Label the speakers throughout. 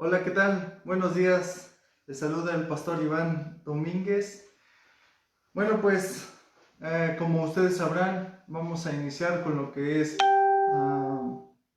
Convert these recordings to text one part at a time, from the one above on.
Speaker 1: Hola, ¿qué tal? Buenos días. Les saluda el pastor Iván Domínguez. Bueno, pues como ustedes sabrán, vamos a iniciar con lo que es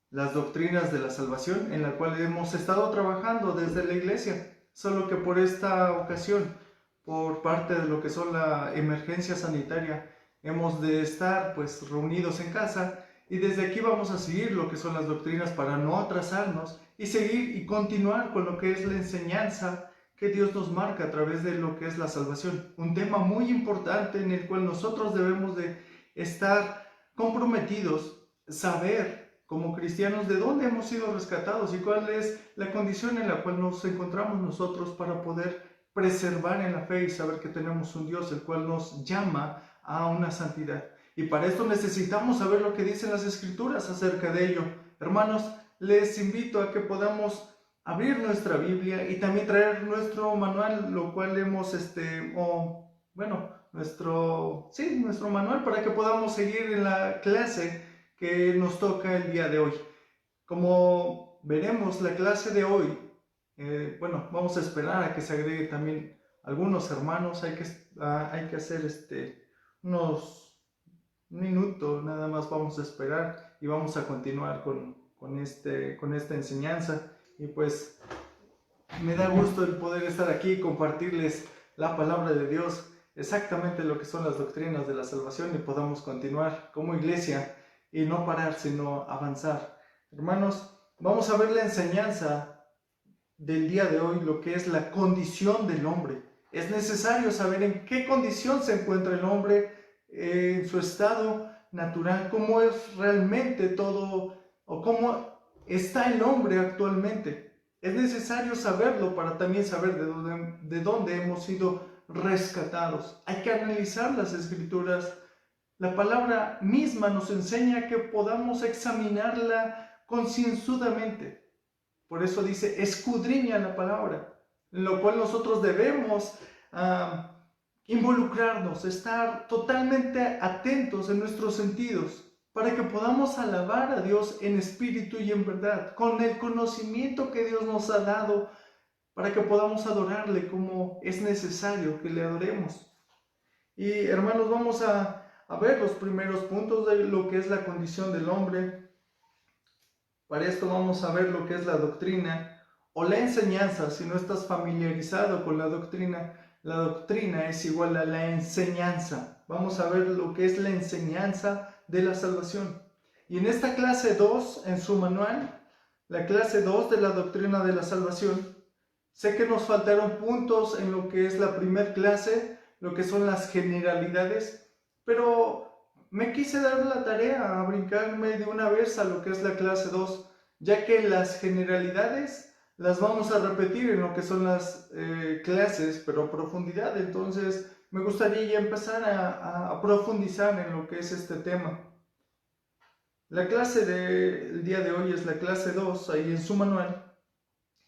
Speaker 1: las doctrinas de la salvación, en la cual hemos estado trabajando desde la iglesia, solo que por esta ocasión, por parte de lo que son la emergencia sanitaria, hemos de estar pues reunidos en casa y desde aquí vamos a seguir lo que son las doctrinas para no atrasarnos y seguir y continuar con lo que es la enseñanza que Dios nos marca a través de lo que es la salvación. Un tema muy importante en el cual nosotros debemos de estar comprometidos, saber como cristianos de dónde hemos sido rescatados y cuál es la condición en la cual nos encontramos nosotros para poder preservar en la fe y saber que tenemos un Dios el cual nos llama a una santidad. Y para esto necesitamos saber lo que dicen las Escrituras acerca de ello. Hermanos, les invito a que podamos abrir nuestra Biblia y también traer nuestro manual, lo cual hemos, nuestro manual para que podamos seguir en la clase que nos toca el día de hoy. Como veremos, la clase de hoy, vamos a esperar a que se agregue también algunos hermanos, hay que hacer unos minutos, nada más vamos a esperar y vamos a continuar con esta enseñanza. Y pues me da gusto el poder estar aquí y compartirles la palabra de Dios, exactamente lo que son las doctrinas de la salvación y podamos continuar como iglesia y no parar sino avanzar. Hermanos, vamos a ver la enseñanza del día de hoy, lo que es la condición del hombre. Es necesario saber en qué condición se encuentra el hombre, en su estado natural, cómo es realmente todo o cómo está el hombre actualmente. Es necesario saberlo para también saber de dónde hemos sido rescatados. Hay que analizar las Escrituras. La palabra misma nos enseña que podamos examinarla concienzudamente. Por eso dice, escudriña la palabra, en lo cual nosotros debemos involucrarnos, estar totalmente atentos en nuestros sentidos, para que podamos alabar a Dios en espíritu y en verdad, con el conocimiento que Dios nos ha dado, para que podamos adorarle como es necesario que le adoremos. Y hermanos, vamos a ver los primeros puntos de lo que es la condición del hombre. Para esto vamos a ver lo que es la doctrina o la enseñanza. Si no estás familiarizado con la doctrina es igual a la enseñanza. Vamos a ver lo que es la enseñanza de la salvación. Y en esta clase 2, en su manual, la clase 2 de la doctrina de la salvación, sé que nos faltaron puntos en lo que es la primera clase, lo que son las generalidades, pero me quise dar la tarea a brincarme de una vez a lo que es la clase 2, ya que las generalidades las vamos a repetir en lo que son las clases, pero a profundidad. Entonces me gustaría ya empezar a profundizar en lo que es este tema. La clase del día de hoy es la clase 2, ahí en su manual,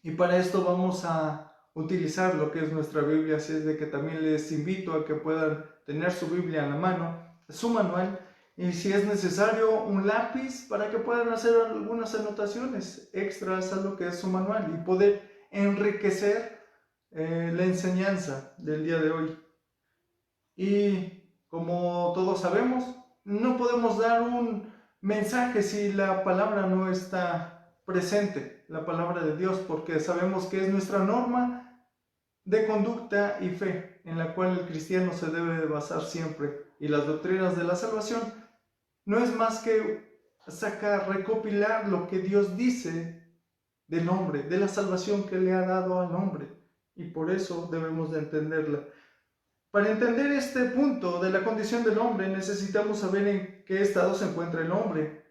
Speaker 1: y para esto vamos a utilizar lo que es nuestra Biblia, así es de que también les invito a que puedan tener su Biblia en la mano, su manual, y si es necesario un lápiz para que puedan hacer algunas anotaciones extras a lo que es su manual y poder enriquecer la enseñanza del día de hoy. Y como todos sabemos, no podemos dar un mensaje si la palabra no está presente, la palabra de Dios, porque sabemos que es nuestra norma de conducta y fe en la cual el cristiano se debe de basar siempre. Y las doctrinas de la salvación no es más que recopilar lo que Dios dice del hombre, de la salvación que le ha dado al hombre, y por eso debemos de entenderla. Para entender este punto de la condición del hombre necesitamos saber en qué estado se encuentra el hombre.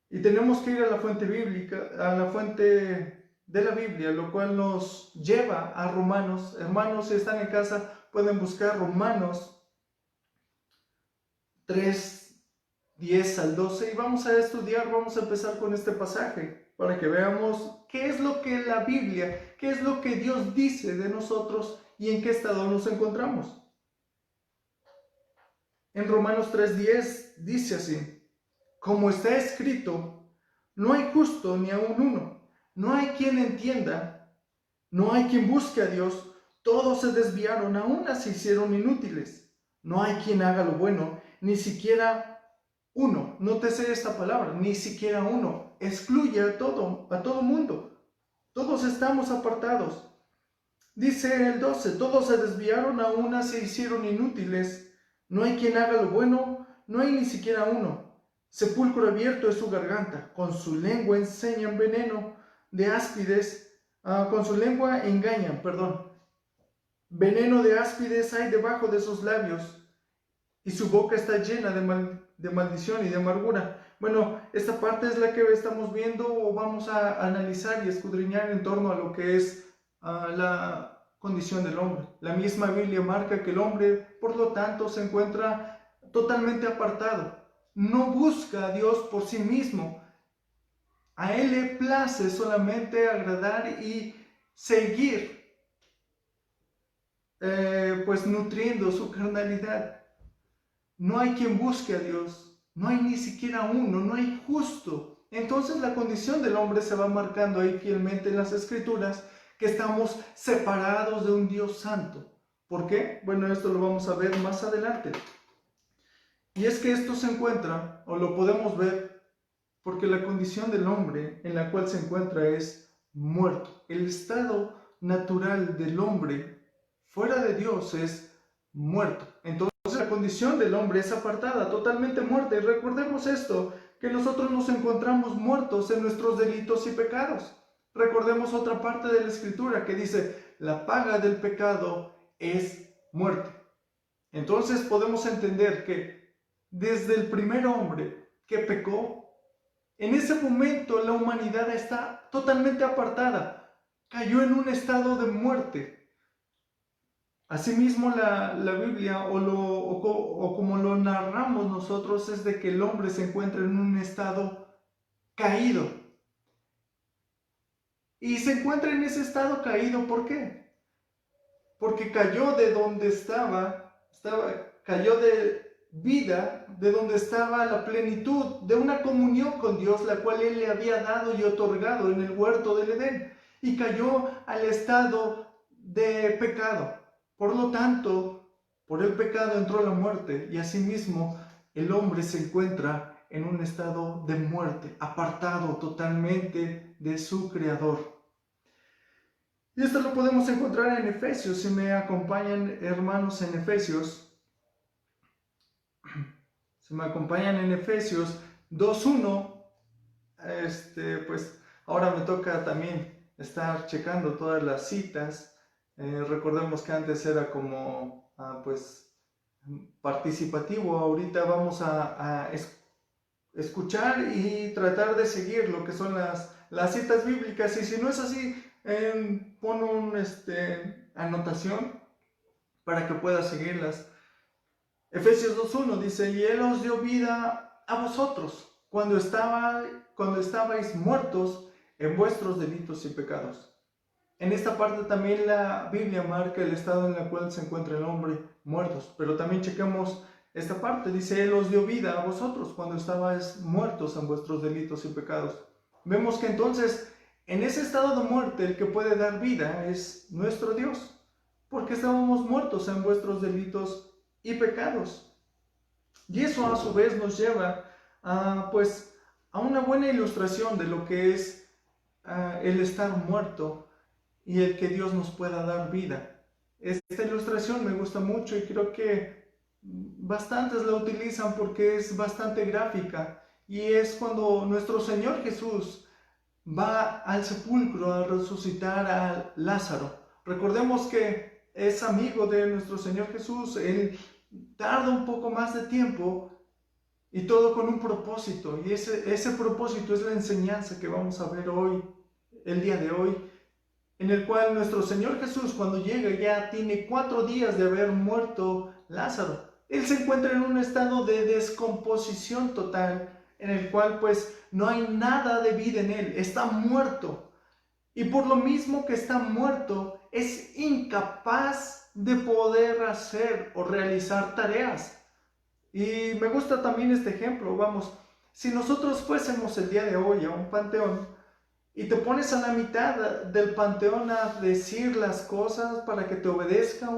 Speaker 1: Y tenemos que ir a la fuente bíblica, a la fuente de la Biblia, lo cual nos lleva a Romanos. Hermanos, si están en casa, pueden buscar Romanos 3, 10 al 12 y vamos a estudiar, vamos a empezar con este pasaje para que veamos qué es lo que la Biblia, qué es lo que Dios dice de nosotros y en qué estado nos encontramos. En Romanos 3:10 dice así: como está escrito, no hay justo ni aun uno, no hay quien entienda, No hay quien busque a Dios. Todos se desviaron, a una se hicieron inútiles. No hay quien haga lo bueno, ni siquiera uno. Nótese esta palabra, ni siquiera uno. Excluye a todo mundo. Todos estamos apartados. Dice el 12, todos se desviaron, a una se hicieron inútiles. No hay quien haga lo bueno, no hay ni siquiera uno. Sepulcro abierto es su garganta, con su lengua enseñan veneno de áspides, con su lengua engañan, veneno de áspides hay debajo de sus labios, y su boca está llena de maldición y de amargura. Bueno, esta parte es la que estamos viendo o vamos a analizar y escudriñar en torno a lo que es la condición del hombre. La misma Biblia marca que el hombre, por lo tanto, se encuentra totalmente apartado. No busca a Dios por sí mismo. A Él le place solamente agradar y seguir, pues nutriendo su carnalidad. No hay quien busque a Dios, no hay ni siquiera uno, no hay justo. Entonces la condición del hombre se va marcando ahí fielmente en las Escrituras, que estamos separados de un Dios santo. ¿Por qué? Bueno, esto lo vamos a ver más adelante. Y es que esto se encuentra, o lo podemos ver, porque la condición del hombre en la cual se encuentra es muerto. El estado natural del hombre fuera de Dios es muerto. Entonces la condición del hombre es apartada, totalmente muerta. Y recordemos esto, que nosotros nos encontramos muertos en nuestros delitos y pecados. Recordemos otra parte de la Escritura que dice, la paga del pecado es muerte. Entonces podemos entender que desde el primer hombre que pecó, en ese momento la humanidad está totalmente apartada, cayó en un estado de muerte. Asimismo la Biblia o como lo narramos nosotros es de que el hombre se encuentra en un estado caído. Y se encuentra en ese estado caído, ¿por qué? Porque cayó de donde cayó de vida, de donde estaba la plenitud de una comunión con Dios, la cual Él le había dado y otorgado en el huerto del Edén, y cayó al estado de pecado. Por lo tanto, por el pecado entró la muerte, y asimismo el hombre se encuentra en un estado de muerte, apartado totalmente de su Creador. Y esto lo podemos encontrar en Efesios. Si me acompañan, hermanos, en Efesios, si me acompañan en Efesios 2.1, pues ahora me toca también estar checando todas las citas. Recordemos que antes era como, pues, participativo. Ahorita vamos a escuchar y tratar de seguir lo que son las citas bíblicas. Y si no es así, pon una anotación para que puedas seguirlas. Efesios 2.1 dice, y Él os dio vida a vosotros cuando estabais muertos en vuestros delitos y pecados. En esta parte también la Biblia marca el estado en el cual se encuentra el hombre, muertos. Pero también chequemos esta parte, dice, Él os dio vida a vosotros cuando estabais muertos en vuestros delitos y pecados. Vemos que entonces, en ese estado de muerte, el que puede dar vida es nuestro Dios, porque estábamos muertos en vuestros delitos y pecados. Y eso a su vez nos lleva a una buena ilustración de lo que es el estar muerto y el que Dios nos pueda dar vida. Esta ilustración me gusta mucho y creo que bastantes la utilizan porque es bastante gráfica, y es cuando nuestro Señor Jesús va al sepulcro a resucitar a Lázaro. Recordemos que es amigo de nuestro Señor Jesús. Él tarda un poco más de tiempo y todo con un propósito, y ese propósito es la enseñanza que vamos a ver hoy, el día de hoy, en el cual nuestro Señor Jesús, cuando llega, ya tiene 4 días de haber muerto Lázaro. Él se encuentra en un estado de descomposición total, en el cual pues no hay nada de vida en él, está muerto. Y por lo mismo que está muerto, es incapaz de poder hacer o realizar tareas. Y me gusta también este ejemplo. Vamos, si nosotros fuésemos el día de hoy a un panteón, y te pones a la mitad del panteón a decir las cosas para que te obedezca,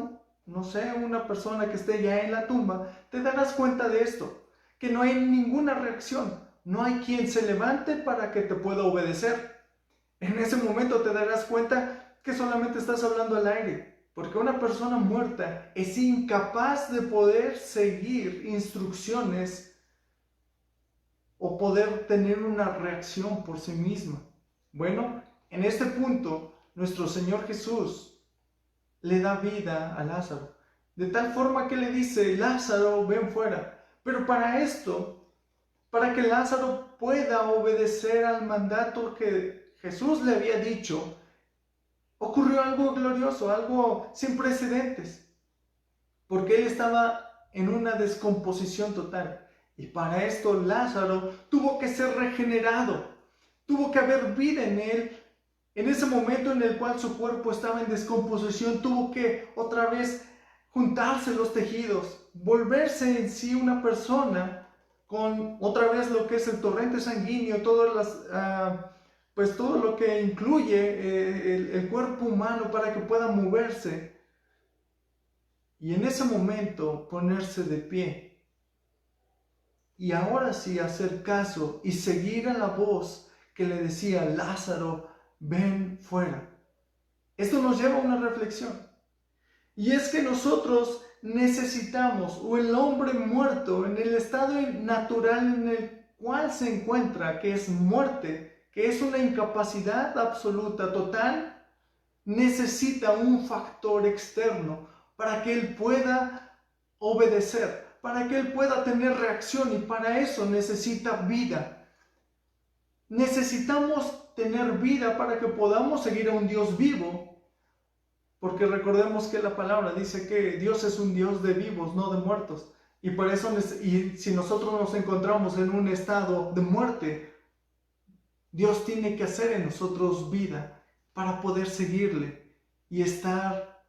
Speaker 1: no sé, una persona que esté ya en la tumba, te darás cuenta de esto, que no hay ninguna reacción, no hay quien se levante para que te pueda obedecer. En ese momento te darás cuenta que solamente estás hablando al aire, porque una persona muerta es incapaz de poder seguir instrucciones o poder tener una reacción por sí misma. Bueno, en este punto, nuestro Señor Jesús le da vida a Lázaro, de tal forma que le dice: Lázaro, ven fuera. Pero para esto, para que Lázaro pueda obedecer al mandato que Jesús le había dicho, ocurrió algo glorioso, algo sin precedentes, porque él estaba en una descomposición total. Y para esto Lázaro tuvo que ser regenerado, tuvo que haber vida en él. En ese momento en el cual su cuerpo estaba en descomposición, tuvo que otra vez juntarse los tejidos, volverse en sí una persona con otra vez lo que es el torrente sanguíneo, pues todo lo que incluye el cuerpo humano para que pueda moverse. Y en ese momento ponerse de pie. Y ahora sí hacer caso y seguir a la voz que le decía: Lázaro, ven fuera. Esto nos lleva a una reflexión. Y es que nosotros necesitamos, o el hombre muerto en el estado natural en el cual se encuentra, que es muerte, que es una incapacidad absoluta, total, necesita un factor externo para que él pueda obedecer, para que él pueda tener reacción, y para eso necesita vida. Necesitamos tener vida para que podamos seguir a un Dios vivo, porque recordemos que la palabra dice que Dios es un Dios de vivos, no de muertos. Y por eso, y si nosotros nos encontramos en un estado de muerte, Dios tiene que hacer en nosotros vida para poder seguirle y estar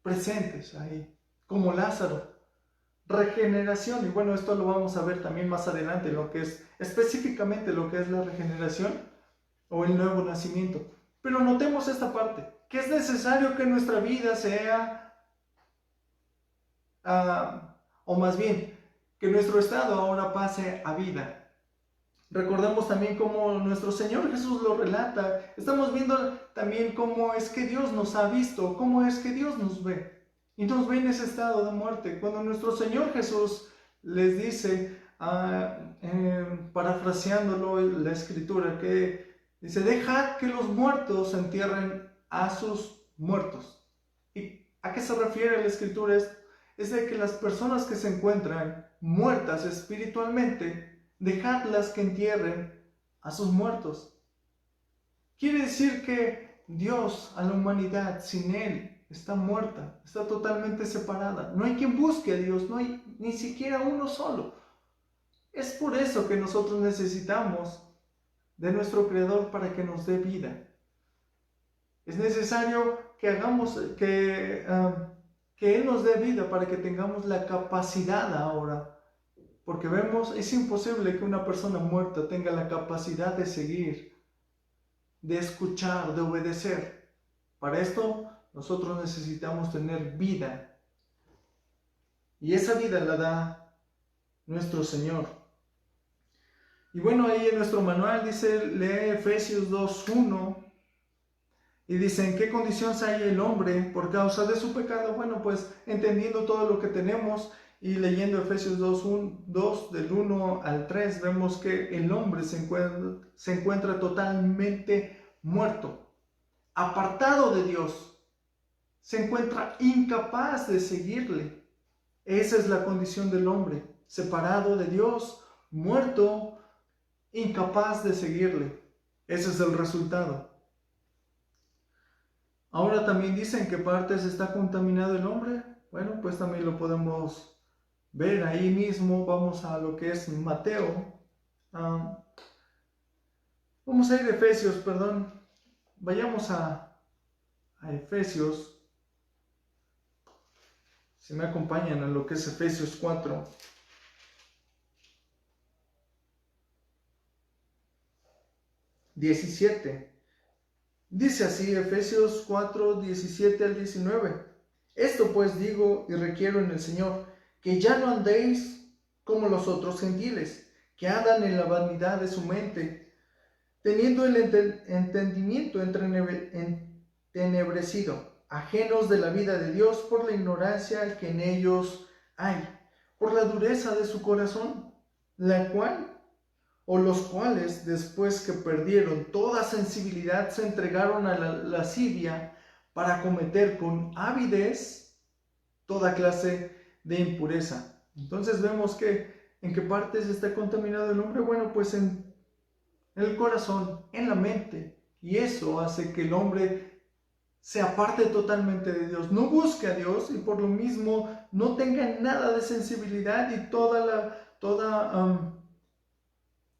Speaker 1: presentes ahí, como Lázaro. Regeneración, y bueno, esto lo vamos a ver también más adelante, lo que es específicamente lo que es la regeneración o el nuevo nacimiento. Pero notemos esta parte, que es necesario que nuestra vida sea, o más bien, que nuestro estado ahora pase a vida. Recordemos también cómo nuestro Señor Jesús lo relata. Estamos viendo también cómo es que Dios nos ha visto, cómo es que Dios nos ve. Y nos ve en ese estado de muerte. Cuando nuestro Señor Jesús les dice, parafraseándolo la Escritura, que dice: dejad que los muertos entierren a sus muertos. ¿Y a qué se refiere la Escritura? Es de que las personas que se encuentran muertas espiritualmente, dejadlas que entierren a sus muertos. Quiere decir que Dios, a la humanidad, sin Él, está muerta, está totalmente separada. No hay quien busque a Dios, no hay ni siquiera uno solo. Es por eso que nosotros necesitamos de nuestro Creador para que nos dé vida. Es necesario que Él nos dé vida para que tengamos la capacidad ahora. Porque vemos, es imposible que una persona muerta tenga la capacidad de seguir, de escuchar, de obedecer. Para esto, nosotros necesitamos tener vida. Y esa vida la da nuestro Señor. Y bueno, ahí en nuestro manual dice, lee Efesios 2:1. Y dice: ¿en qué condición se halla el hombre por causa de su pecado? Bueno, pues entendiendo todo lo que tenemos, y leyendo Efesios 2, del 1 al 3, vemos que el hombre se encuentra totalmente muerto, apartado de Dios, se encuentra incapaz de seguirle. Esa es la condición del hombre, separado de Dios, muerto, incapaz de seguirle. Ese es el resultado. Ahora también dicen que partes está contaminado el hombre. Bueno, pues también lo podemos ver ahí mismo. Vamos a lo que es Mateo. Vamos a ir a Efesios, perdón. Vayamos a Efesios. Si me acompañan a lo que es Efesios 4. Dice así Efesios 4, 17 al 19. Esto pues digo y requiero en el Señor, que ya no andéis como los otros gentiles, que andan en la vanidad de su mente, teniendo el entendimiento entenebrecido, ajenos de la vida de Dios por la ignorancia que en ellos hay, por la dureza de su corazón, la cual o los cuales, después que perdieron toda sensibilidad, se entregaron a la lascivia para cometer con avidez toda clase de impureza. Entonces vemos que en qué partes está contaminado el hombre. Bueno, pues en el corazón, en la mente, y eso hace que el hombre se aparte totalmente de Dios, no busque a Dios y por lo mismo no tenga nada de sensibilidad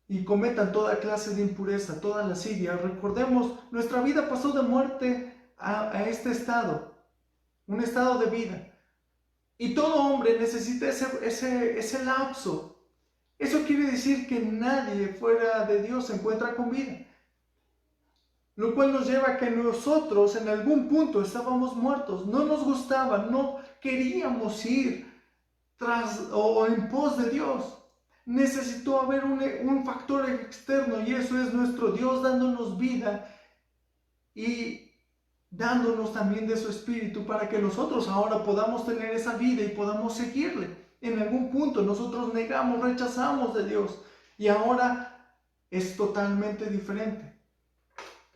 Speaker 1: y cometan toda clase de impureza, toda lascivia. Recordemos, nuestra vida pasó de muerte a este estado, un estado de vida. Y todo hombre necesita ese lapso. Eso quiere decir que nadie fuera de Dios se encuentra con vida. Lo cual nos lleva a que nosotros en algún punto estábamos muertos, no nos gustaba, no queríamos ir tras o en pos de Dios. Necesitó haber un factor externo y eso es nuestro Dios dándonos vida y dándonos también de su espíritu para que nosotros ahora podamos tener esa vida y podamos seguirle. En algún punto nosotros negamos, rechazamos de Dios y ahora es totalmente diferente.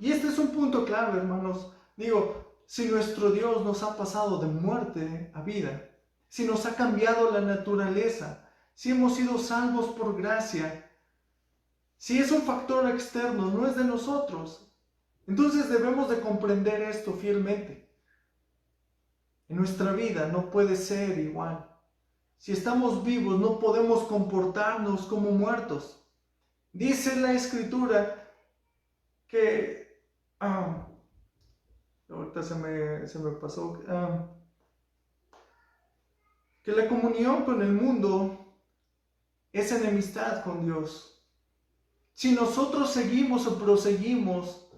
Speaker 1: Y este es un punto clave, hermanos. Digo, si nuestro Dios nos ha pasado de muerte a vida, si nos ha cambiado la naturaleza, si hemos sido salvos por gracia, si es un factor externo, no es de nosotros, entonces debemos de comprender esto fielmente. En nuestra vida no puede ser igual. Si estamos vivos no podemos comportarnos como muertos. Dice la Escritura que... ahorita se me pasó... que la comunión con el mundo es enemistad con Dios. Si nosotros seguimos o proseguimos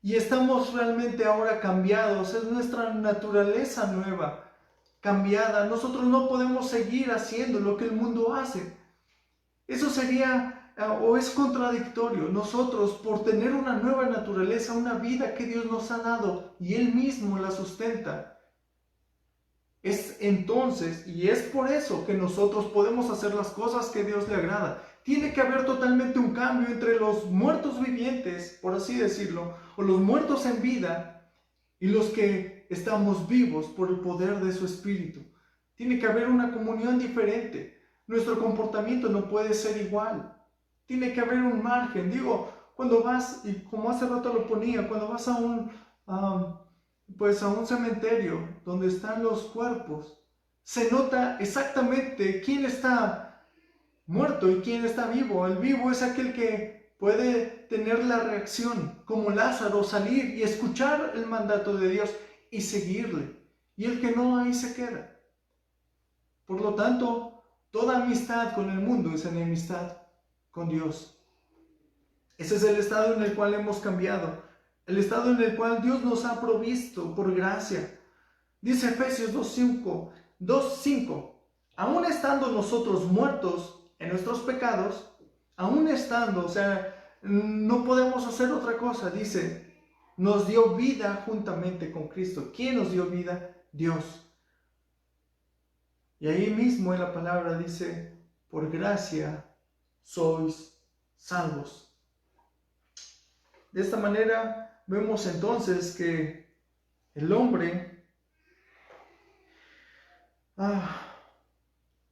Speaker 1: y estamos realmente ahora cambiados, es nuestra naturaleza nueva, cambiada, nosotros no podemos seguir haciendo lo que el mundo hace. Eso sería o es contradictorio. Nosotros, por tener una nueva naturaleza, una vida que Dios nos ha dado y Él mismo la sustenta, es entonces, y es por eso que nosotros podemos hacer las cosas que Dios le agrada. Tiene que haber totalmente un cambio entre los muertos vivientes, por así decirlo, o los muertos en vida, y los que estamos vivos por el poder de su Espíritu. Tiene que haber una comunión diferente. Nuestro comportamiento no puede ser igual. Tiene que haber un margen. Digo, cuando vas, y como hace rato lo ponía, cuando vas a un cementerio donde están los cuerpos, se nota exactamente quién está muerto y quién está vivo. El vivo es aquel que puede tener la reacción, como Lázaro, salir y escuchar el mandato de Dios y seguirle. Y el que no, ahí se queda. Por lo tanto, toda amistad con el mundo es enemistad con Dios. Ese es el estado en el cual hemos cambiado. El estado en el cual Dios nos ha provisto por gracia. Dice Efesios 2:5, aún estando nosotros muertos en nuestros pecados, aún estando, o sea, no podemos hacer otra cosa, dice, nos dio vida juntamente con Cristo. ¿Quién nos dio vida? Dios. Y ahí mismo en la palabra dice, por gracia sois salvos. De esta manera vemos entonces que el hombre,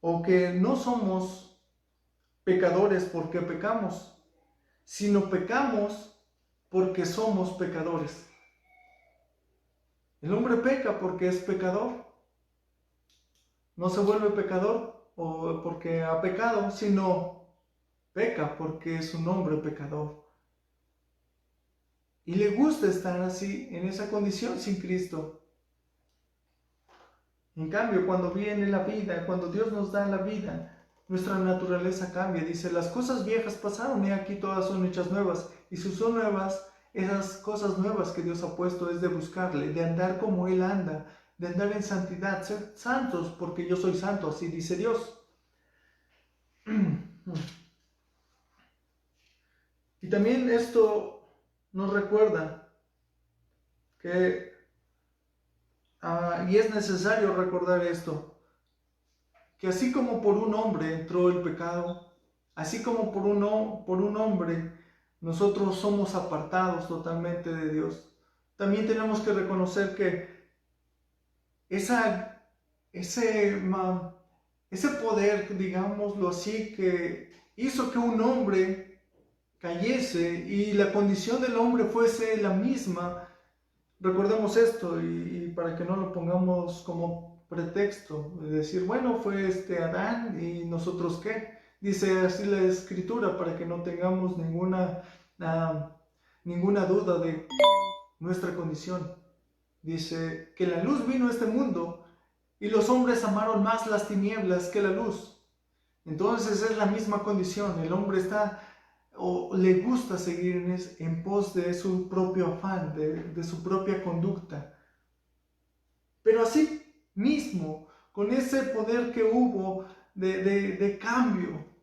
Speaker 1: o que no somos pecadores porque pecamos, sino pecamos porque somos pecadores. El hombre peca porque es pecador. No se vuelve pecador o porque ha pecado, sino peca porque es un hombre pecador. Y le gusta estar así, en esa condición sin Cristo. En cambio, cuando viene la vida, cuando Dios nos da la vida, nuestra naturaleza cambia. Dice, las cosas viejas pasaron y aquí todas son hechas nuevas. Y si son nuevas, esas cosas nuevas que Dios ha puesto es de buscarle, de andar como Él anda, de andar en santidad, ser santos porque yo soy santo, así dice Dios. Y también esto nos recuerda que, y es necesario recordar esto, que así como por un hombre entró el pecado, así como por un hombre nosotros somos apartados totalmente de Dios, también tenemos que reconocer que ese poder, digámoslo así, que hizo que un hombre cayese y la condición del hombre fuese la misma. Recordemos esto y para que no lo pongamos como pretexto, de decir, bueno, fue Adán y nosotros qué. Dice así la Escritura para que no tengamos ninguna duda de nuestra condición. Dice que la luz vino a este mundo y los hombres amaron más las tinieblas que la luz. Entonces es la misma condición. El hombre está o le gusta seguir en pos de su propio afán, de su propia conducta. Pero así mismo, con ese poder que hubo de cambio,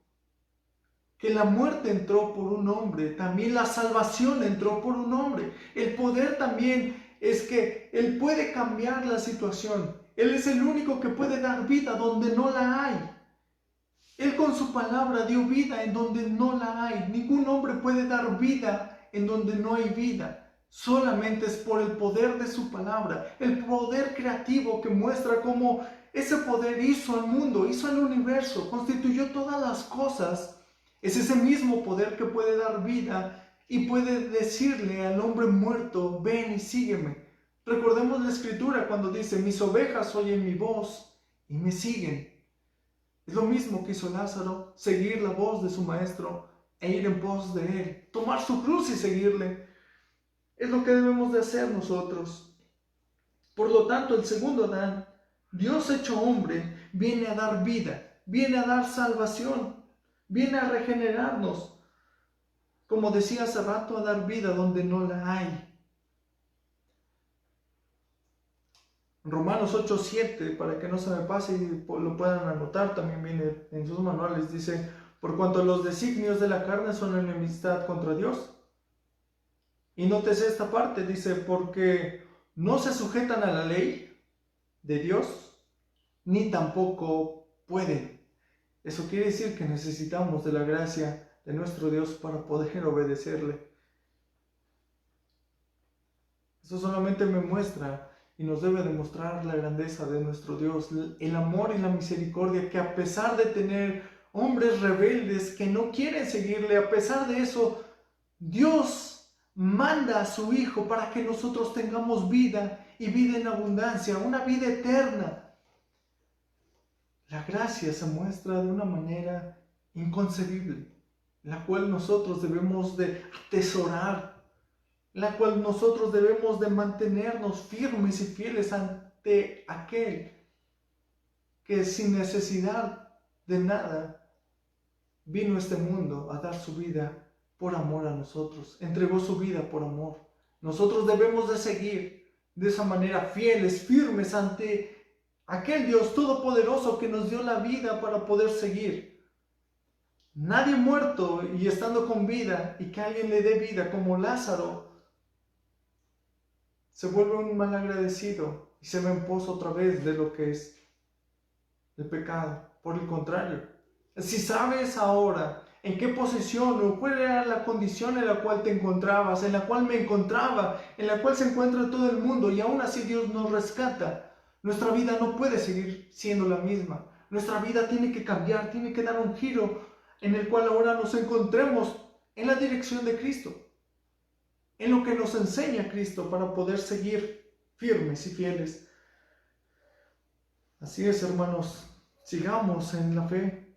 Speaker 1: que la muerte entró por un hombre, también la salvación entró por un hombre. El poder también es que Él puede cambiar la situación. Él es el único que puede dar vida donde no la hay. Él con su palabra dio vida en donde no la hay. Ningún hombre puede dar vida en donde no hay vida. Solamente es por el poder de su palabra, el poder creativo que muestra cómo ese poder hizo al mundo, hizo al universo, constituyó todas las cosas. Es ese mismo poder que puede dar vida y puede decirle al hombre muerto, ven y sígueme. Recordemos la Escritura cuando dice, mis ovejas oyen mi voz y me siguen. Es lo mismo que hizo Lázaro, seguir la voz de su maestro e ir en pos de él, tomar su cruz y seguirle. Es lo que debemos de hacer nosotros. Por lo tanto, el segundo Adán, Dios hecho hombre, viene a dar vida, viene a dar salvación, viene a regenerarnos. Como decía hace rato, a dar vida donde no la hay. Romanos 8:7, para que no se me pase y lo puedan anotar, también viene en sus manuales, dice, por cuanto los designios de la carne son enemistad contra Dios. Y nótese esta parte, dice, porque no se sujetan a la ley de Dios, ni tampoco pueden. Eso quiere decir que necesitamos de la gracia de nuestro Dios para poder obedecerle. Eso solamente me muestra y nos debe demostrar la grandeza de nuestro Dios, el amor y la misericordia que a pesar de tener hombres rebeldes que no quieren seguirle, a pesar de eso, Dios manda a su Hijo para que nosotros tengamos vida y vida en abundancia, una vida eterna. La gracia se muestra de una manera inconcebible, la cual nosotros debemos de atesorar, la cual nosotros debemos de mantenernos firmes y fieles ante aquel que sin necesidad de nada vino a este mundo a dar su vida por amor a nosotros, entregó su vida por amor. Nosotros debemos de seguir de esa manera fieles, firmes ante aquel Dios todopoderoso que nos dio la vida para poder seguir. Nadie muerto y estando con vida y que alguien le dé vida como Lázaro se vuelve un mal agradecido y se ve en pos otra vez de lo que es el pecado. Por el contrario, si sabes ahora en qué posición o cuál era la condición en la cual te encontrabas, en la cual me encontraba, en la cual se encuentra todo el mundo y aún así Dios nos rescata, nuestra vida no puede seguir siendo la misma. Nuestra vida tiene que cambiar, tiene que dar un giro en el cual ahora nos encontremos en la dirección de Cristo, en lo que nos enseña Cristo para poder seguir firmes y fieles. Así es, hermanos, sigamos en la fe.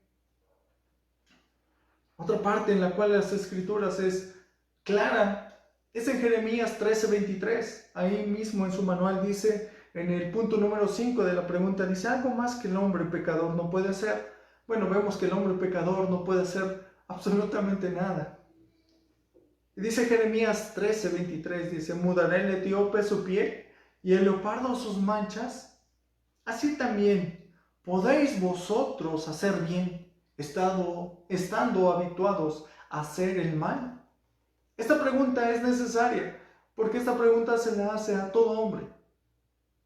Speaker 1: Otra parte en la cual las Escrituras es clara es en Jeremías 13:23. Ahí mismo en su manual dice, en el punto número 5 de la pregunta, dice, ¿algo más que el hombre pecador no puede hacer? Bueno, vemos que el hombre pecador no puede hacer absolutamente nada. Y dice Jeremías 13:23, dice, mudará el etíope su piel y el leopardo sus manchas. Así también podéis vosotros hacer bien, estando habituados a hacer el mal. Esta pregunta es necesaria, porque esta pregunta se la hace a todo hombre.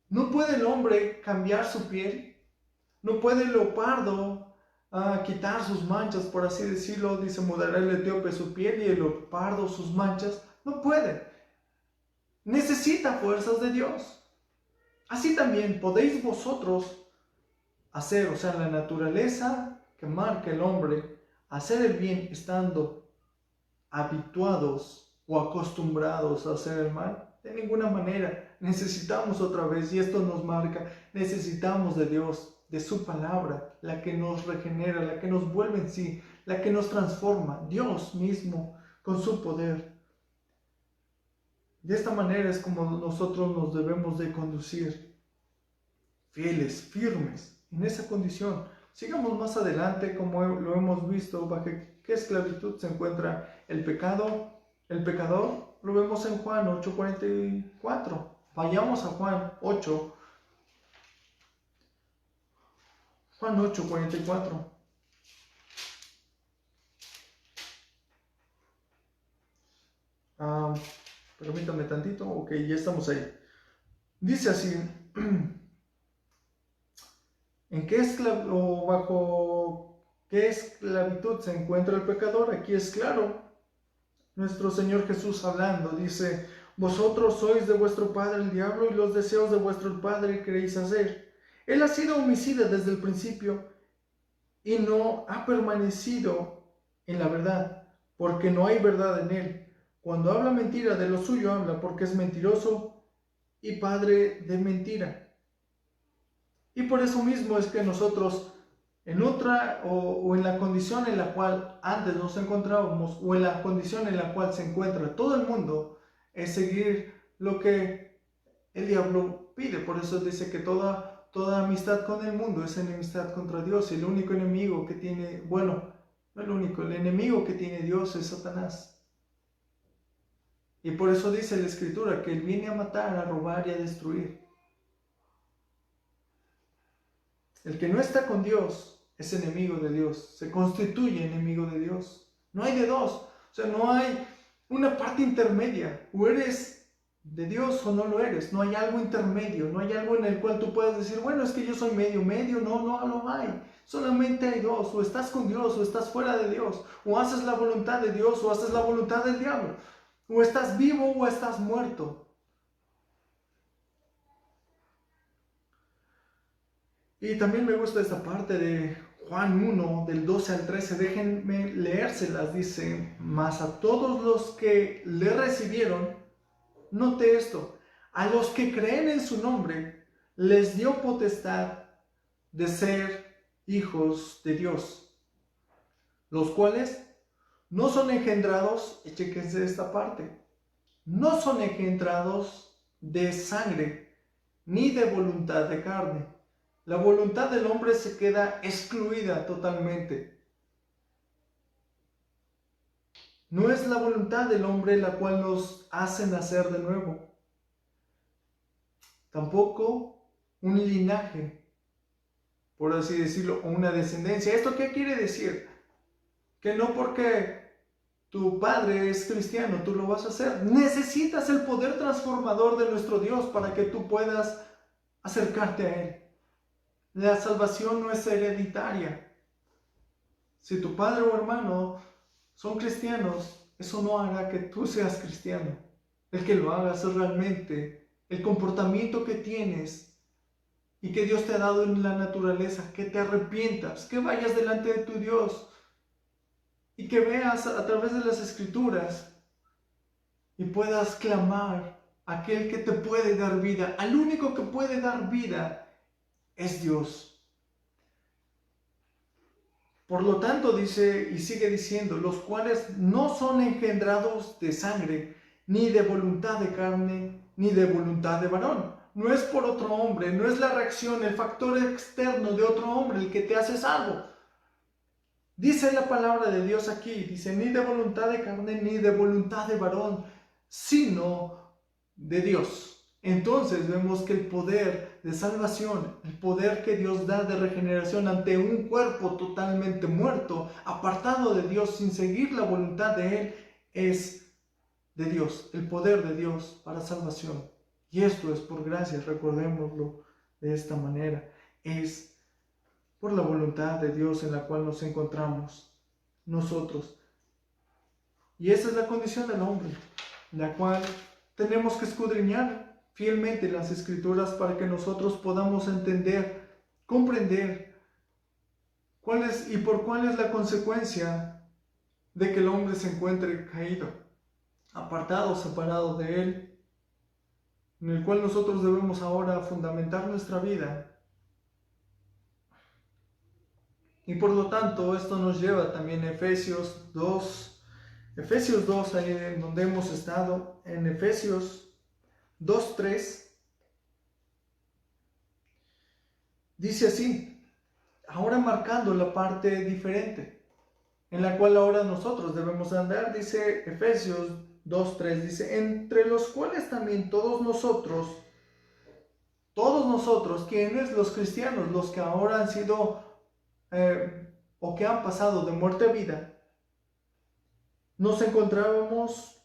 Speaker 1: ¿No puede el hombre cambiar su piel? ¿No puede el leopardo quitar sus manchas, por así decirlo? Dice, mudará el etíope su piel y el leopardo sus manchas. No puede. Necesita fuerzas de Dios. Así también podéis vosotros hacer, o sea, la naturaleza que marca el hombre, hacer el bien estando habituados o acostumbrados a hacer el mal. De ninguna manera. Necesitamos otra vez, y esto nos marca, necesitamos de Dios, de su palabra, la que nos regenera, la que nos vuelve en sí, la que nos transforma, Dios mismo con su poder. De esta manera es como nosotros nos debemos de conducir, fieles, firmes, en esa condición. Sigamos más adelante, como lo hemos visto, bajo qué esclavitud se encuentra el pecado, el pecador. Lo vemos en Juan 8:44. Vayamos a Juan 8. Juan 8:44. Permítame tantito. Ok, ya estamos ahí. Dice así. ¿Bajo qué esclavitud se encuentra el pecador? Aquí es claro. Nuestro Señor Jesús hablando, dice, vosotros sois de vuestro padre el diablo y los deseos de vuestro padre queréis hacer. Él ha sido homicida desde el principio y no ha permanecido en la verdad, porque no hay verdad en él. Cuando habla mentira, de lo suyo habla, porque es mentiroso y padre de mentira. Y por eso mismo es que nosotros en otra o en la condición en la cual antes nos encontrábamos o en la condición en la cual se encuentra todo el mundo, es seguir lo que el diablo pide. Por eso dice que toda amistad con el mundo es enemistad contra Dios. Y el único enemigo que tiene, bueno, no el único, el enemigo que tiene Dios es Satanás. Y por eso dice la Escritura que Él viene a matar, a robar y a destruir. El que no está con Dios es enemigo de Dios, se constituye enemigo de Dios. No hay de dos, o sea, no hay una parte intermedia. O eres de Dios o no lo eres. No hay algo intermedio, no hay algo en el cual tú puedas decir, bueno, es que yo soy medio, no hay. Solamente hay dos, o estás con Dios o estás fuera de Dios. O haces la voluntad de Dios o haces la voluntad del diablo. O estás vivo o estás muerto. Y también me gusta esta parte de Juan 1, del 12 al 13. Déjenme leérselas. Dice, mas a todos los que le recibieron, note esto, a los que creen en su nombre, les dio potestad de ser hijos de Dios, los cuales no son engendrados, y chéquense esta parte, no son engendrados de sangre, ni de voluntad de carne. La voluntad del hombre se queda excluida totalmente. No es la voluntad del hombre la cual nos hace nacer de nuevo. Tampoco un linaje, por así decirlo, o una descendencia. ¿Esto qué quiere decir? Que no porque tu padre es cristiano, tú lo vas a hacer. Necesitas el poder transformador de nuestro Dios para que tú puedas acercarte a Él. La salvación no es hereditaria. Si tu padre o hermano son cristianos, eso no hará que tú seas cristiano. El que lo hagas es realmente el comportamiento que tienes y que Dios te ha dado en la naturaleza, que te arrepientas, que vayas delante de tu Dios y que veas a través de las Escrituras y puedas clamar a aquel que te puede dar vida. Al único que puede dar vida es Dios. Por lo tanto, dice y sigue diciendo, los cuales no son engendrados de sangre, ni de voluntad de carne, ni de voluntad de varón. No es por otro hombre, no es la reacción, el factor externo de otro hombre el que te hace salvo. Dice la palabra de Dios aquí, dice, ni de voluntad de carne, ni de voluntad de varón, sino de Dios. Entonces vemos que el poder de salvación, el poder que Dios da de regeneración ante un cuerpo totalmente muerto, apartado de Dios, sin seguir la voluntad de Él, es de Dios, el poder de Dios para salvación. Y esto es por gracia, recordémoslo de esta manera, es por la voluntad de Dios en la cual nos encontramos nosotros. Y esa es la condición del hombre, la cual tenemos que escudriñar fielmente las Escrituras para que nosotros podamos entender, comprender cuál es y por cuál es la consecuencia de que el hombre se encuentre caído, apartado, separado de Él, en el cual nosotros debemos ahora fundamentar nuestra vida. Y por lo tanto, esto nos lleva también a Efesios 2, ahí en donde hemos estado, en Efesios 2:3, dice así, ahora marcando la parte diferente, en la cual ahora nosotros debemos andar, dice Efesios 2:3, dice, entre los cuales también todos nosotros, quienes los cristianos, los que ahora han sido o que han pasado de muerte a vida, nos encontrábamos,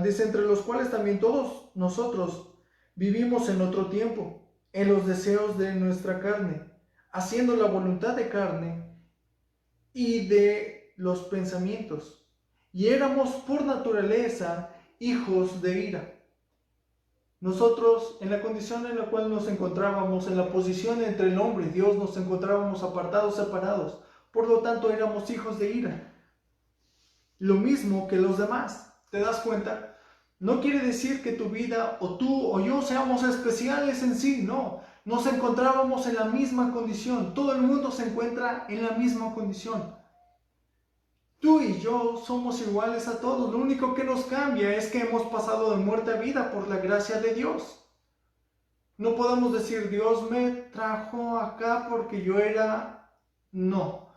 Speaker 1: dice, entre los cuales también todos nosotros vivimos en otro tiempo, en los deseos de nuestra carne, haciendo la voluntad de carne y de los pensamientos, y éramos por naturaleza hijos de ira. Nosotros, en la condición en la cual nos encontrábamos, en la posición entre el hombre y Dios, nos encontrábamos apartados, separados. Por lo tanto, éramos hijos de ira. Lo mismo que los demás. ¿Te das cuenta? No quiere decir que tu vida o tú o yo seamos especiales en sí, no. Nos encontrábamos en la misma condición. Todo el mundo se encuentra en la misma condición. Tú y yo somos iguales a todos. Lo único que nos cambia es que hemos pasado de muerte a vida por la gracia de Dios. No podemos decir, Dios me trajo acá porque yo era... No.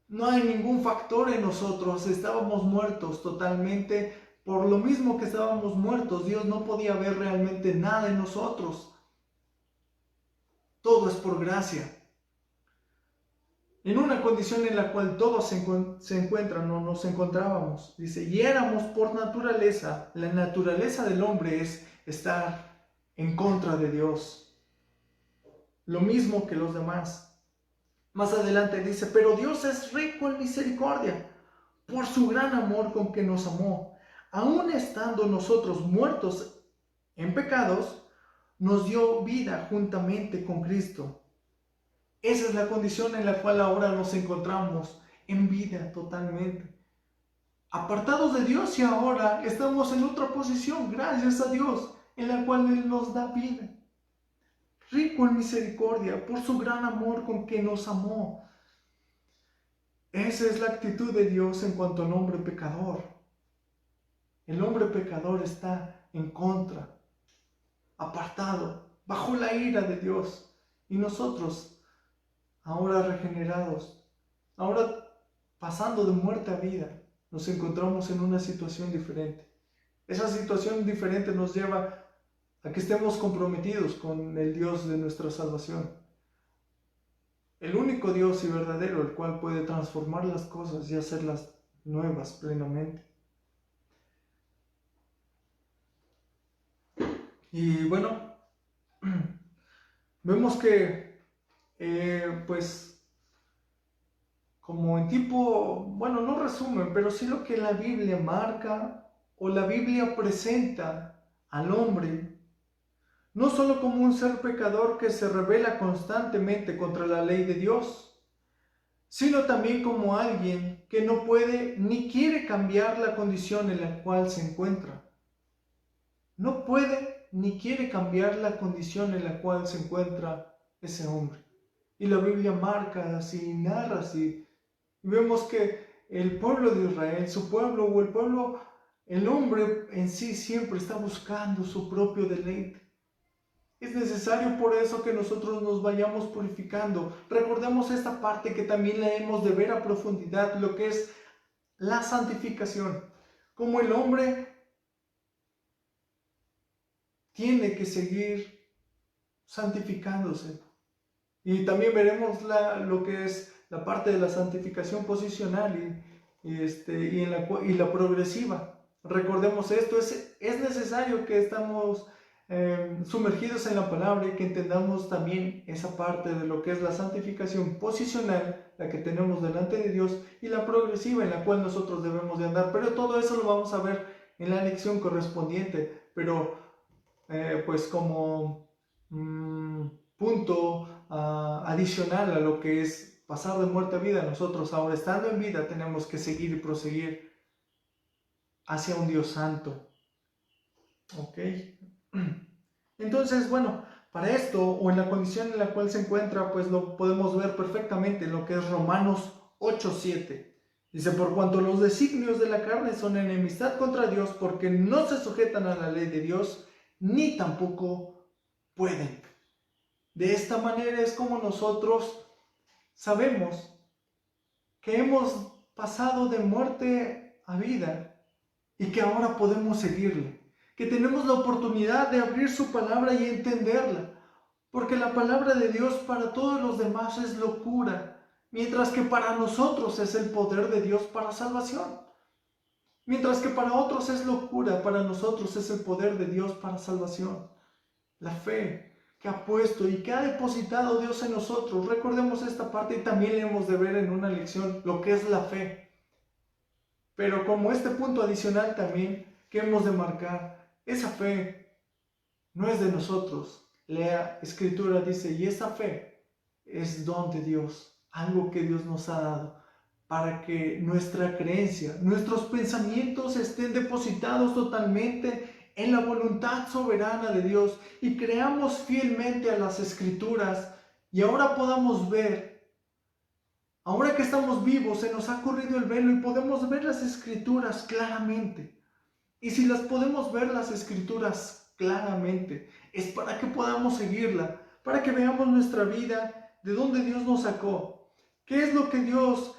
Speaker 1: No hay ningún factor en nosotros. Estábamos muertos totalmente. Por lo mismo que estábamos muertos, Dios no podía ver realmente nada en nosotros. Todo es por gracia. En una condición en la cual todos se encuentran o nos encontrábamos. Dice, y éramos por naturaleza, la naturaleza del hombre es estar en contra de Dios. Lo mismo que los demás. Más adelante dice, pero Dios es rico en misericordia, por su gran amor con que nos amó. Aun estando nosotros muertos en pecados, nos dio vida juntamente con Cristo. Esa es la condición en la cual ahora nos encontramos, en vida totalmente. Apartados de Dios y ahora estamos en otra posición, gracias a Dios, en la cual Él nos da vida. Rico en misericordia, por su gran amor con que nos amó. Esa es la actitud de Dios en cuanto al hombre pecador. El hombre pecador está en contra, apartado, bajo la ira de Dios. Y nosotros, ahora regenerados, ahora pasando de muerte a vida, nos encontramos en una situación diferente. Esa situación diferente nos lleva a que estemos comprometidos con el Dios de nuestra salvación. El único Dios y verdadero, el cual puede transformar las cosas y hacerlas nuevas plenamente. Y bueno, vemos que, pues, como en tipo, bueno, no resumen, pero sí lo que la Biblia marca o la Biblia presenta al hombre, no solo como un ser pecador que se rebela constantemente contra la ley de Dios, sino también como alguien que no puede ni quiere cambiar la condición en la cual se encuentra. No puede ni quiere cambiar la condición en la cual se encuentra ese hombre. Y la Biblia marca así, narra así. Y vemos que el pueblo de Israel, su pueblo o el pueblo, el hombre en sí siempre está buscando su propio deleite. Es necesario por eso que nosotros nos vayamos purificando. Recordemos esta parte que también la hemos de ver a profundidad, lo que es la santificación. Como el hombre tiene que seguir santificándose. Y también veremos lo que es la parte de la santificación posicional y la progresiva. Recordemos esto, es necesario que estamos sumergidos en la palabra y que entendamos también esa parte de lo que es la santificación posicional, la que tenemos delante de Dios, y la progresiva en la cual nosotros debemos de andar. Pero todo eso lo vamos a ver en la lección correspondiente. Pero pues como punto adicional a lo que es pasar de muerte a vida, nosotros ahora estando en vida tenemos que seguir y proseguir hacia un Dios santo. ¿Ok? Entonces, bueno, para esto o en la condición en la cual se encuentra, pues lo podemos ver perfectamente en lo que es Romanos 8:7. Dice, por cuanto los designios de la carne son enemistad contra Dios, porque no se sujetan a la ley de Dios, ni tampoco pueden. De esta manera es como nosotros sabemos que hemos pasado de muerte a vida y que ahora podemos seguirle, que tenemos la oportunidad de abrir su palabra y entenderla, porque la palabra de Dios para todos los demás es locura, mientras que para nosotros es el poder de Dios para salvación. Mientras que para otros es locura, para nosotros es el poder de Dios para salvación. La fe que ha puesto y que ha depositado Dios en nosotros. Recordemos esta parte y también le hemos de ver en una lección lo que es la fe. Pero como este punto adicional también que hemos de marcar, esa fe no es de nosotros. La Escritura dice, y esa fe es don de Dios, algo que Dios nos ha dado para que nuestra creencia, nuestros pensamientos estén depositados totalmente en la voluntad soberana de Dios y creamos fielmente a las Escrituras y ahora podamos ver, ahora que estamos vivos, se nos ha corrido el velo y podemos ver las Escrituras claramente. Y si las podemos ver las Escrituras claramente, es para que podamos seguirla, para que veamos nuestra vida, de dónde Dios nos sacó, qué es lo que Dios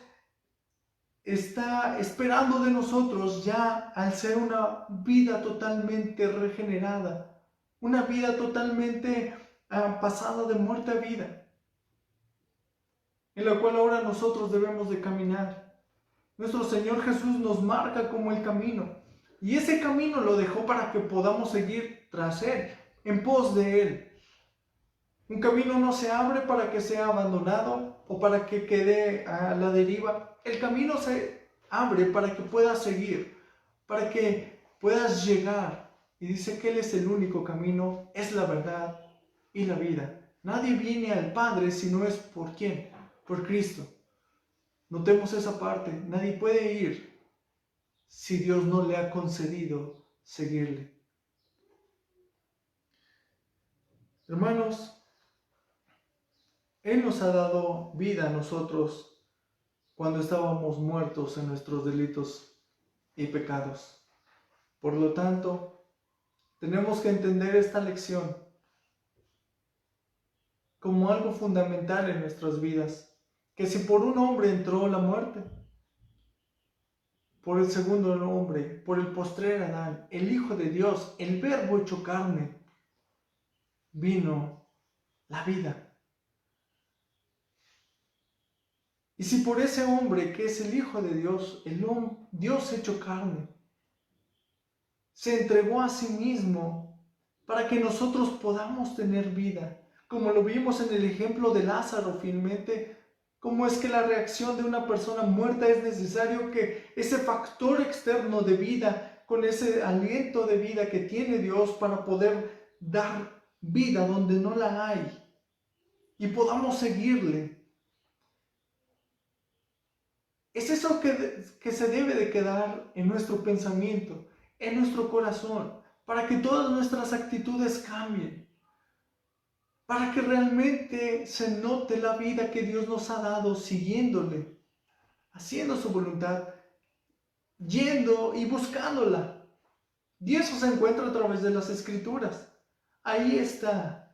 Speaker 1: está esperando de nosotros ya al ser una vida totalmente regenerada, una vida totalmente pasada de muerte a vida, en la cual ahora nosotros debemos de caminar. Nuestro Señor Jesús nos marca como el camino, y ese camino lo dejó para que podamos seguir tras Él, en pos de Él. Un camino no se abre para que sea abandonado o para que quede a la deriva. El camino se abre para que puedas seguir, para que puedas llegar. Y dice que Él es el único camino, es la verdad y la vida. Nadie viene al Padre si no es por ¿quién? Por Cristo. Notemos esa parte. Nadie puede ir si Dios no le ha concedido seguirle. Hermanos, Él nos ha dado vida a nosotros cuando estábamos muertos en nuestros delitos y pecados. Por lo tanto, tenemos que entender esta lección como algo fundamental en nuestras vidas, que si por un hombre entró la muerte, por el segundo hombre, por el postrer Adán, el Hijo de Dios, el Verbo hecho carne, vino la vida. Y si por ese hombre que es el Hijo de Dios, Dios hecho carne, se entregó a sí mismo para que nosotros podamos tener vida, como lo vimos en el ejemplo de Lázaro, finalmente, cómo es que la reacción de una persona muerta es necesario que ese factor externo de vida, con ese aliento de vida que tiene Dios para poder dar vida donde no la hay y podamos seguirle. Es eso que se debe de quedar en nuestro pensamiento, en nuestro corazón, para que todas nuestras actitudes cambien, para que realmente se note la vida que Dios nos ha dado siguiéndole, haciendo su voluntad, yendo y buscándola. Y eso se encuentra a través de las Escrituras. Ahí está.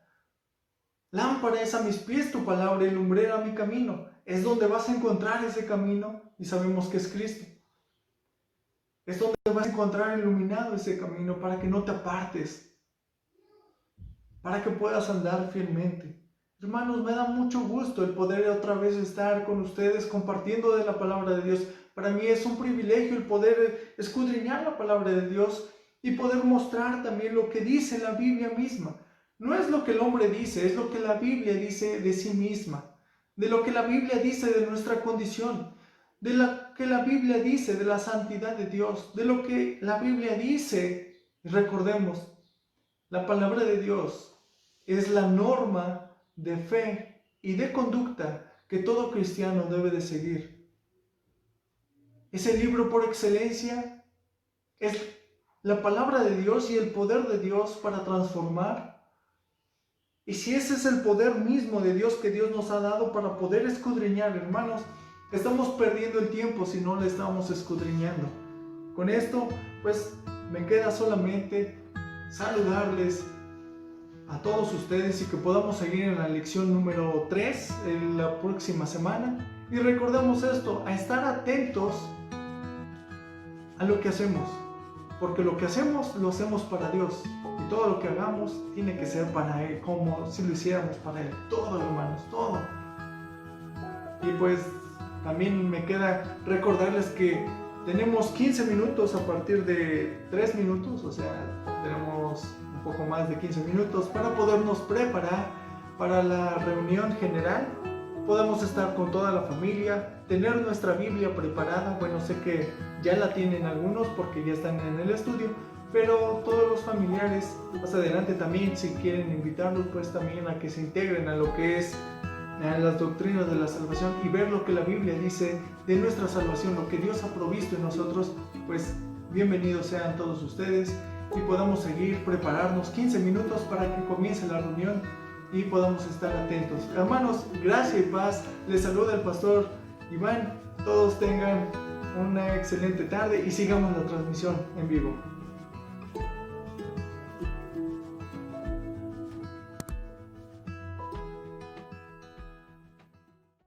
Speaker 1: Lámpara es a mis pies tu palabra y lumbrera a mi camino. Es donde vas a encontrar ese camino y sabemos que es Cristo. Es donde vas a encontrar iluminado ese camino para que no te apartes, para que puedas andar fielmente. Hermanos, me da mucho gusto el poder otra vez estar con ustedes compartiendo de la palabra de Dios. Para mí es un privilegio el poder escudriñar la palabra de Dios y poder mostrar también lo que dice la Biblia misma. No es lo que el hombre dice, es lo que la Biblia dice de sí misma, de lo que la Biblia dice de nuestra condición, de lo que la Biblia dice de la santidad de Dios, de lo que la Biblia dice. Recordemos, la palabra de Dios es la norma de fe y de conducta que todo cristiano debe de seguir. Ese libro por excelencia es la palabra de Dios y el poder de Dios para transformar. Y si ese es el poder mismo de Dios que Dios nos ha dado para poder escudriñar, hermanos, estamos perdiendo el tiempo si no le estamos escudriñando. Con esto, pues, me queda solamente saludarles a todos ustedes y que podamos seguir en la lección número 3 en la próxima semana. Y recordemos esto, a estar atentos a lo que hacemos, porque lo que hacemos lo hacemos para Dios y todo lo que hagamos tiene que ser para Él, como si lo hiciéramos para Él. Todo, hermanos, todo. Y pues también me queda recordarles que tenemos 15 minutos a partir de 3 minutos, o sea, tenemos un poco más de 15 minutos para podernos preparar para la reunión general. Podemos estar con toda la familia, tener nuestra Biblia preparada. Bueno, sé que ya la tienen algunos porque ya están en el estudio, pero todos los familiares, más adelante también, si quieren invitarlos, pues también a que se integren a lo que es a las doctrinas de la salvación y ver lo que la Biblia dice de nuestra salvación, lo que Dios ha provisto en nosotros, pues bienvenidos sean todos ustedes y podamos seguir, prepararnos 15 minutos para que comience la reunión y podamos estar atentos. Hermanos, gracia y paz. Les saluda el pastor Iván. Todos tengan una excelente tarde y sigamos la transmisión en vivo.